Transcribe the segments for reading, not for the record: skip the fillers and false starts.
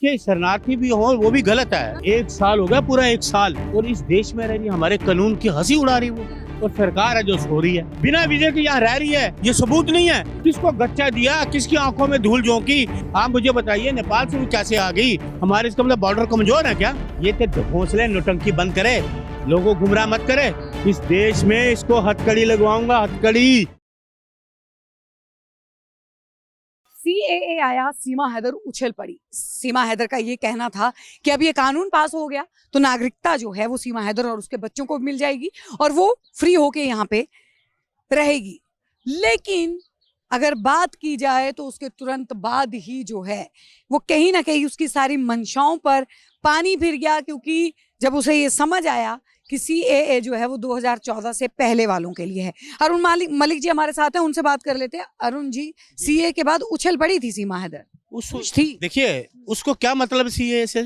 कि शरणार्थी भी हो वो भी गलत है। 1 साल हो गया, पूरा 1 साल, और इस देश में रह रही हमारे कानून की हंसी उड़ा रही वो। और सरकार है जो सो रही है, बिना वीजे के यहाँ रह रही है। ये सबूत नहीं है। किसको गच्चा दिया, किसकी आंखों में धूल झोंकी, आप मुझे बताइए। नेपाल से भी कैसे आ गई? हमारे इसका मतलब बॉर्डर कमजोर है क्या? ये तो घोंसले नौटंकी बंद करे, लोगों को गुमराह मत करे। इस देश में इसको हथकड़ी लगवाऊंगा, हथकड़ी। सीएए आया, सीमा हैदर उछल पड़ी। सीमा हैदर का ये कहना था कि अब ये कानून पास हो गया तो नागरिकता जो है वो सीमा हैदर और उसके बच्चों को मिल जाएगी और वो फ्री होके यहाँ पे रहेगी। लेकिन अगर बात की जाए तो उसके तुरंत बाद ही जो है वो कहीं ना कहीं उसकी सारी मंशाओं पर पानी फिर गया, क्योंकि जब उसे ये समझ आया कि सीएए जो है वो 2014 से पहले वालों के लिए है। अरुण मलिक जी हमारे साथ हैं, उनसे बात कर लेते हैं। अरुण जी, सीए के बाद उछल पड़ी थी सीमा हैदर, थी। देखिए, उसको क्या मतलब सीए से?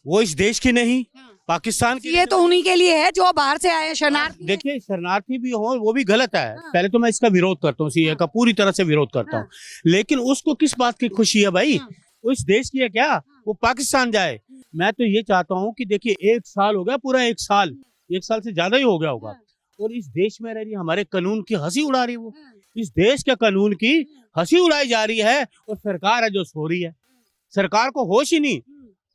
वो इस देश की नहीं, पाकिस्तान की। ये तो उन्हीं के लिए है जो बाहर से आए शरणार्थी। देखिए, शरणार्थी भी हो वो भी गलत है। पहले तो मैं इसका विरोध करता हूँ, सीए का पूरी तरह से विरोध करता हूँ। लेकिन उसको किस बात की खुशी है भाई? वो इस देश की है क्या? वो पाकिस्तान जाए। मैं तो ये चाहता हूँ कि देखिए, 1 साल हो गया, पूरा 1 साल, 1 साल से ज्यादा ही हो गया होगा, और इस देश में रह रही हमारे कानून की हंसी उड़ा रही वो। इस देश के कानून की हंसी उड़ाई जा रही है, और सरकार है जो सो रही है। सरकार को होश ही नहीं,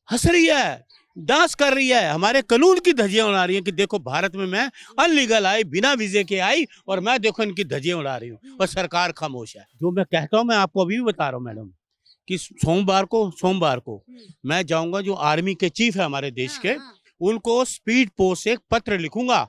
हंस रही है, डांस कर रही है, हमारे कानून की धज्जियां उड़ा रही है कि देखो भारत में मैं अनलीगल आई, बिना वीजे के आई, और मैं देखो इनकी धज्जियां उड़ा रही हूँ, और सरकार खामोश है। जो मैं कहता हूँ, मैं आपको अभी भी बता रहा हूँ मैडम, कि सोमवार को मैं जाऊंगा, जो आर्मी के चीफ है हमारे देश के, उनको स्पीड पोस्ट से एक पत्र लिखूंगा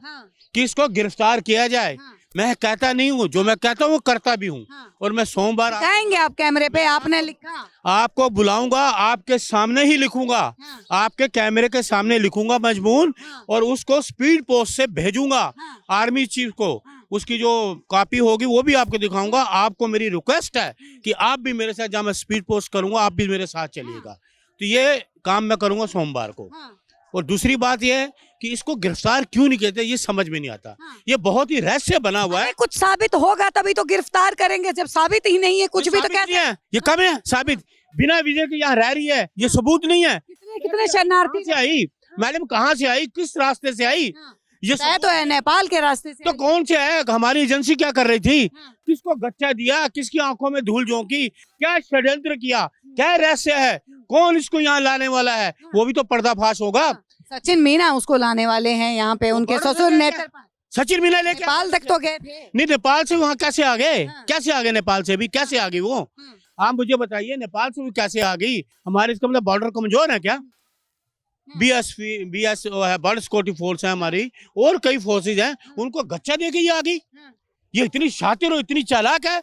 कि इसको गिरफ्तार किया जाए। मैं कहता नहीं हूँ, जो मैं कहता हूँ वो करता भी हूँ। और मैं सोमवार आएंगे आप कैमरे पे, आपने लिखा, आपको बुलाऊंगा, आपके सामने ही लिखूंगा, आपके कैमरे के सामने लिखूंगा मजमून, और उसको स्पीड पोस्ट से भेजूंगा आर्मी चीफ को। उसकी जो कॉपी होगी वो भी आपको दिखाऊंगा। आपको मेरी रिक्वेस्ट है कि आप भी मेरे साथ, जहाँ मैं स्पीड पोस्ट करूंगा, आप भी मेरे साथ चलिएगा। तो ये काम मैं करूंगा सोमवार को। और दूसरी बात यह है कि इसको गिरफ्तार क्यों नहीं कहते, ये समझ में नहीं आता। ये बहुत ही रहस्य बना हुआ है। कुछ साबित होगा तभी तो गिरफ्तार करेंगे, जब साबित ही नहीं है कुछ भी तो कहते हैं। ये कब है साबित? बिना वीजे के यहाँ रह रही है, ये सबूत नहीं है। कितने शरणार्थी से आई मैडम? कहाँ से आई? किस रास्ते से आई? ये तो है नेपाल के रास्ते से। तो कौन से है? हमारी एजेंसी क्या कर रही थी? किसको गच्चा दिया, किसकी आंखों में धूल झोंकी, क्या षड्यंत्र किया, क्या रहस्य है, कौन इसको यहाँ लाने वाला है, वो भी तो पर्दाफाश होगा। सचिन मीना उसको लाने वाले हैं यहाँ पे, उनके ससुर नेतृत्व। सचिन मीना लेके नेपाल तक तो गए थे। नहीं, नेपाल से वहाँ कैसे आ गए? कैसे आ गए? नेपाल से भी कैसे आ गई वो? आप मुझे बताइए, नेपाल से भी कैसे आ गई? हमारे इसका मतलब बॉर्डर कमजोर है क्या? बीएस बॉर्डर सिक्योरिटी फोर्स है हमारी, और कई फोर्सेज हैं, उनको गच्चा दे के ये आ गई। ये इतनी शातिर और इतनी चालाक है।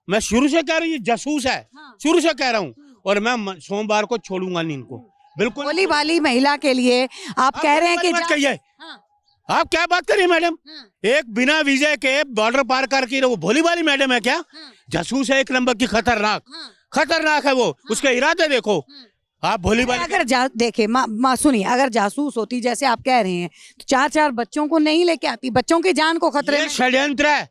मैं शुरू से कह रहा हूँ, ये जासूस है, शुरू से कह रहा हूँ। और मैं सोमवार को छोड़ूंगा नहीं इनको, बिल्कुल। भोली भाली महिला के लिए आप कह रहे हैं कि कहिए, आप क्या बात करिए मैडम? एक बिना वीजे के बॉर्डर पार करके वो भोली वाली मैडम है क्या? जासूस है, एक नंबर की, खतरनाक है वो। उसके इरादे देखो आप। भोली वाली अगर देखिए सुनिए, अगर जासूस होती जैसे आप कह रहे हैं तो 4 बच्चों को नहीं लेके आती, बच्चों की जान को खतरे में। षड्यंत्र है।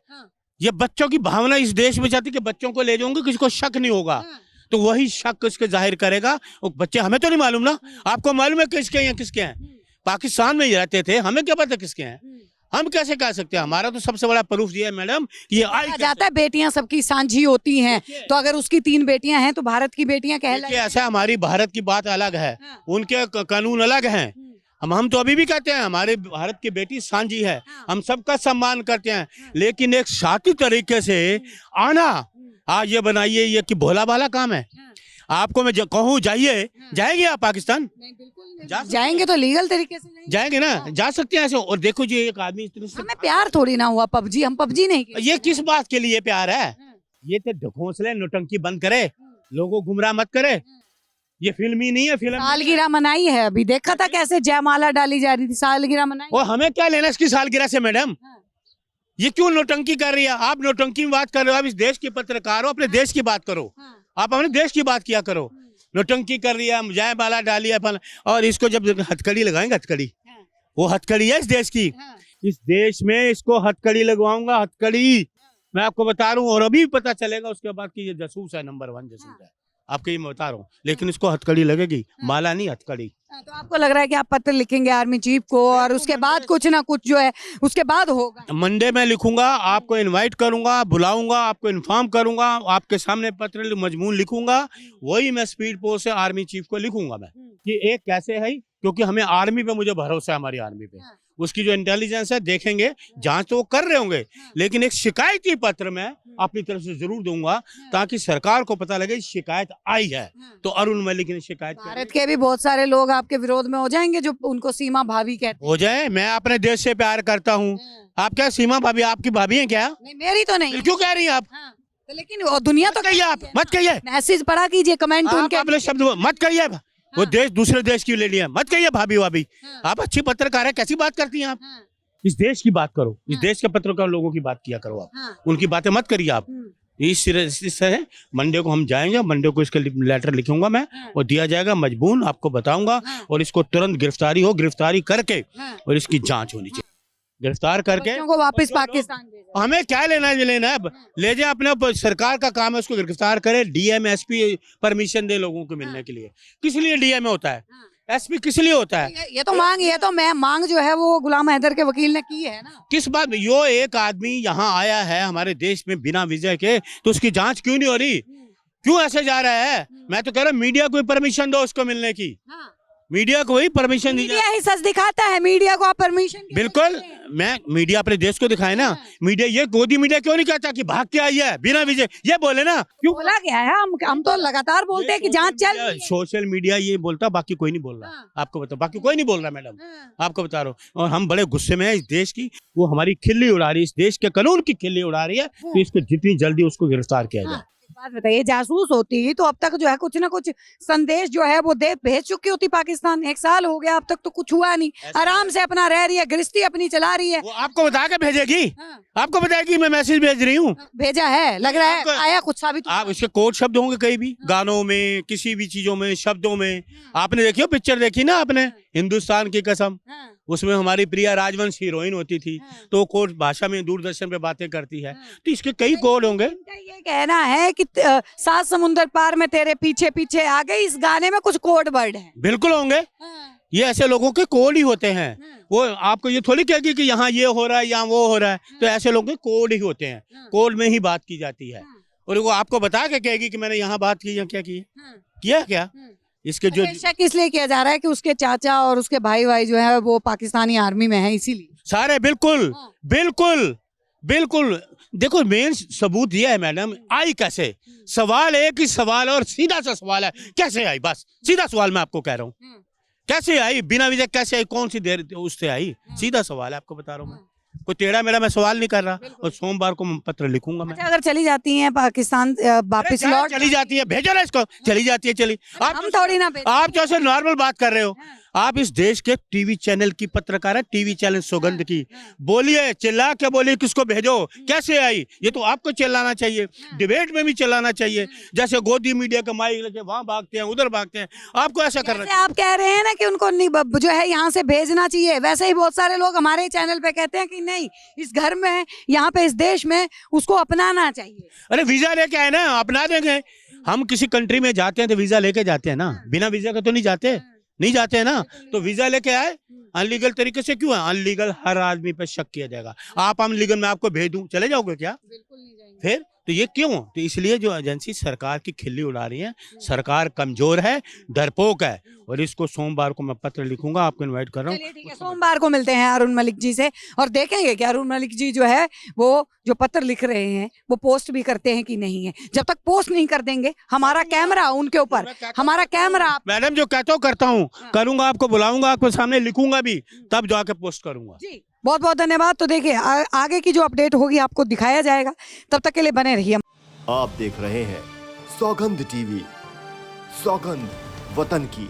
ये बच्चों की भावना इस देश में चाहती कि बच्चों को ले जाऊंगे, किसी को शक नहीं होगा, तो वही शक इसके जाहिर करेगा। वो बच्चे, हमें तो नहीं मालूम ना, आपको मालूम है किसके हैं, किसके हैं? पाकिस्तान में ही रहते थे, हमें क्या पता किसके हैं? हम कैसे कह सकते हैं? हमारा तो सबसे बड़ा प्रूफ ये है मैडम, ये आई जाता है बेटियां सबकी साझी होती हैं, तो अगर उसकी 3 बेटियां हैं तो भारत की बेटियां कहलाती हैं। ऐसा हमारी भारत की बात अलग है, उनके कानून अलग हैं। हम तो अभी भी कहते हैं हमारे भारत की बेटी सांझी है, हम सबका सम्मान करते हैं। लेकिन एक शातिर तरीके से आना, आज ये बनाइए ये कि भोला भाला काम है। आपको मैं कहूँ जाइए, जाएंगे आप पाकिस्तान? जाएंगे तो लीगल तरीके से नहीं जाएंगे ना, जा सकते हैं ऐसे। और देखो जी, एक आदमी हमें प्यार थोड़ी ना हुआ पबजी, हम पबजी नहीं खेलते। ये किस बात के लिए प्यार है? ये तो घोंसले नौटंकी बंद करे, लोगों को गुमराह मत करे। ये फिल्म ही नहीं है, फिल्म। सालगिरह मनाई है, अभी देखा था कैसे जयमाला डाली जा रही थी, सालगिरह मनाई। और हमें क्या लेना इसकी सालगिरह से मैडम? ये क्यों नौटंकी कर रही है? आप नौटंकी में बात कर रहे हो, आप इस देश के पत्रकार हो, अपने देश की बात करो, आप अपने देश की बात किया करो। नौटंकी कर रही है, जयमाला डाली है, और इसको जब हथकड़ी लगाएंगे, हथकड़ी, वो हथकड़ी है इस देश की। इस देश में इसको हथकड़ी लगवाऊंगा, हथकड़ी, मैं आपको बता रहा हूँ। और अभी पता चलेगा उसके बाद कि ये जासूस है, नंबर 1 जासूस है। आपको ये मैं बता रहा हूँ, लेकिन इसको हथकड़ी लगेगी, माला नहीं हथकड़ी। तो आपको लग रहा है कि आप पत्र लिखेंगे आर्मी चीफ को और उसके बाद कुछ ना कुछ जो है उसके बाद होगा? मंडे में लिखूंगा, आपको इनवाइट करूंगा, बुलाऊंगा, आपको इन्फॉर्म करूंगा, आपके सामने पत्र मजमून लिखूंगा, वही मैं स्पीड पोस्ट से आर्मी चीफ को लिखूंगा मैं कि एक कैसे है, क्योंकि हमें आर्मी पे मुझे भरोसा है, हमारी आर्मी पे उसकी जो इंटेलिजेंस है देखेंगे, जांच तो वो कर रहे होंगे, लेकिन एक शिकायती पत्र मैं अपनी तरफ से जरूर दूंगा ताकि सरकार को पता लगे शिकायत आई है। तो अरुण मलिक ने शिकायत भारत के भी बहुत सारे लोग आपके विरोध में हो जाएंगे जो उनको सीमा भाभी कहते हो जाए। मैं अपने देश से प्यार करता हूँ। आप क्या सीमा भाभी आपकी भाभी है क्या? नहीं, मेरी तो नहीं। क्यों कह रही हैं आप? तो लेकिन वो दुनिया तो कहिए, आप मत कहिए, मैसेज पढ़ा कीजिए, कमेंट उनके अपने शब्द मत कहिए, वो देश दूसरे देश की लेडी है, मत कहिए भाभी भाभी। आप अच्छी पत्रकार है, कैसी बात करती हैं आप? इस देश की बात करो, इस देश के पत्रकार लोगों की बात किया करो, आप उनकी बातें मत करिए आप। इस से मंडे को हम जाएंगे, मंडे को इसके लेटर लिखूंगा मैं और दिया जाएगा मजबून, आपको बताऊंगा, और इसको तुरंत गिरफ्तारी हो, गिरफ्तारी करके और इसकी जांच होनी चाहिए, गिरफ्तार करके को वापस पाकिस्तान भेजा। हमें क्या लेना है अब, ले जाए, अपने सरकार का काम है उसको गिरफ्तार करे। डीएम एसपी परमिशन दे लोगों को मिलने के लिए। किस लिए डीएम होता है, एसपी किस लिए होता है? ये तो मैं मांग जो है वो गुलाम हैदर के वकील ने की है ना। किस बात में? यो एक आदमी यहाँ आया है हमारे देश में बिना वीजा के, तो उसकी जांच क्यों नहीं हो रही? क्यों ऐसे जा रहा है? मैं तो कह रहा हूँ मीडिया को परमिशन दो उसको मिलने की, मीडिया को ही परमिशन दी मीडिया ही सच दिखाता है, मीडिया को आप परमिशन बिल्कुल। मैं मीडिया अपने देश को दिखाए ना, मीडिया ये गोदी मीडिया क्यों नहीं कहता कि भाग के आई है बिना वीजे? ये बोले ना, क्यों बोला गया है? हम तो लगातार बोलते हैं कि जांच चल रही है। सोशल मीडिया ये बोलता, बाकी कोई नहीं बोल रहा। आपको बताओ, बाकी कोई नहीं बोल रहा मैडम, आपको बता रहा हूँ। और हम बड़े गुस्से में है इस देश की, वो हमारी खिल्ली उड़ा रही है, इस देश के कानून की खिल्ली उड़ा रही है, तो इसको जितनी जल्दी उसको गिरफ्तार किया जाए। बात बताइए, जासूस होती तो अब तक जो है कुछ ना कुछ संदेश जो है वो दे भेज चुकी होती पाकिस्तान। 1 साल हो गया, अब तक तो कुछ हुआ नहीं, आराम से अपना रह रही है, गृहस्थी अपनी चला रही है। वो आपको बता के भेजेगी, आपको बताएगी मैं मैसेज भेज रही हूँ, भेजा है, लग रहा है आया कुछ साबित। आप इसके कोड शब्द होंगे कहीं भी, गानों में, किसी भी चीजों में, शब्दों में। आपने देखी हो पिक्चर, देखी ना आपने, हिंदुस्तान की कसम, उसमें हमारी प्रिया राजवंश हीरोइन होती थी, तो वो कोड भाषा में दूरदर्शन पे बातें करती है, तो इसके कई कोड होंगे। ये कहना है कि 7 समुंदर पार में तेरे पीछे पीछे आ गई, इस गाने में कुछ कोड वर्ड है। बिल्कुल होंगे, ये ऐसे लोगों के कोड ही होते हैं। वो आपको ये थोड़ी कहेगी कि यहाँ ये हो रहा है, यहाँ वो हो रहा है, तो ऐसे लोगों के कोड ही होते हैं, कोड में ही बात की जाती है। और वो आपको बता के कहेगी कि मैंने यहाँ बात की, क्या की, किया क्या? इसके जो शक इसलिए किया जा रहा है कि उसके चाचा और उसके भाई जो है वो पाकिस्तानी आर्मी में है, इसीलिए सारे। बिल्कुल बिल्कुल बिल्कुल। देखो मेन सबूत ये है मैडम, आई कैसे? सवाल एक ही सवाल और सीधा सा सवाल है, कैसे आई? बस सीधा सवाल मैं आपको कह रहा हूँ, कैसे आई बिना वीजा? कैसे आई? कौन सी देर उससे आई? सीधा सवाल है, आपको बता रहा हूँ मैं, कोई टेढ़ा मेरा मैं सवाल नहीं कर रहा। और सोमवार को पत्र लिखूंगा मैं। अच्छा, अगर चली जाती हैं पाकिस्तान वापस लौट, चली जाती है, भेजो ना इसको, चली जाती है, चली। हम थोड़ी ना आप जैसे नॉर्मल बात कर रहे हो, आप इस देश के टीवी चैनल की पत्रकार है, टीवी चैनल सौगंध की, बोलिए, चिल्ला के बोलिए किसको भेजो, कैसे आई? ये तो आपको चिल्लाना चाहिए, डिबेट में भी चिल्लाना चाहिए। जैसे गोदी मीडिया का माइक लेके वहां भागते हैं, उधर भागते हैं, आपको ऐसा करना चाहिए। आप कह रहे हैं ना कि उनको जो है यहाँ से भेजना चाहिए, वैसे ही बहुत सारे लोग हमारे चैनल पे कहते हैं कि नहीं, इस घर में, यहाँ पे, इस देश में उसको अपनाना चाहिए। अरे वीजा लेके आए ना, अपना देंगे। हम किसी कंट्री में जाते हैं तो वीजा लेके जाते हैं ना, बिना वीजा का तो नहीं जाते, नहीं जाते हैं ना, तो वीजा लेके आए। अनलीगल तरीके से क्यों है? अनलीगल हर आदमी पे शक किया जाएगा। आप अनलीगल में आपको भेज दूं, चले जाओगे क्या? बिल्कुल नहीं जाएंगे। फिर तो ये क्यों? तो इसलिए जो एजेंसी सरकार की खिल्ली उड़ा रही है, सरकार कमजोर है, डरपोक है, और इसको सोमवार को मैं पत्र लिखूंगा, आपको इनवाइट कर रहा हूँ। ठीक है, सोमवार को मिलते हैं अरुण मलिक जी से और देखेंगे कि अरुण मलिक जी जो है वो जो पत्र लिख रहे हैं वो पोस्ट भी करते हैं कि नहीं है। जब तक पोस्ट नहीं कर देंगे, हमारा कैमरा उनके ऊपर, हमारा कैमरा। मैडम जो कहता हूँ करता हूँ, करूंगा, आपको बुलाऊंगा, आपको सामने लिखूंगा भी, तब जाके पोस्ट करूंगा। जी, बहुत बहुत धन्यवाद। तो देखिए आगे की जो अपडेट होगी आपको दिखाया जाएगा, तब तक के लिए बने रहिए। आप देख रहे हैं सौगंध टीवी, सौगंध वतन की।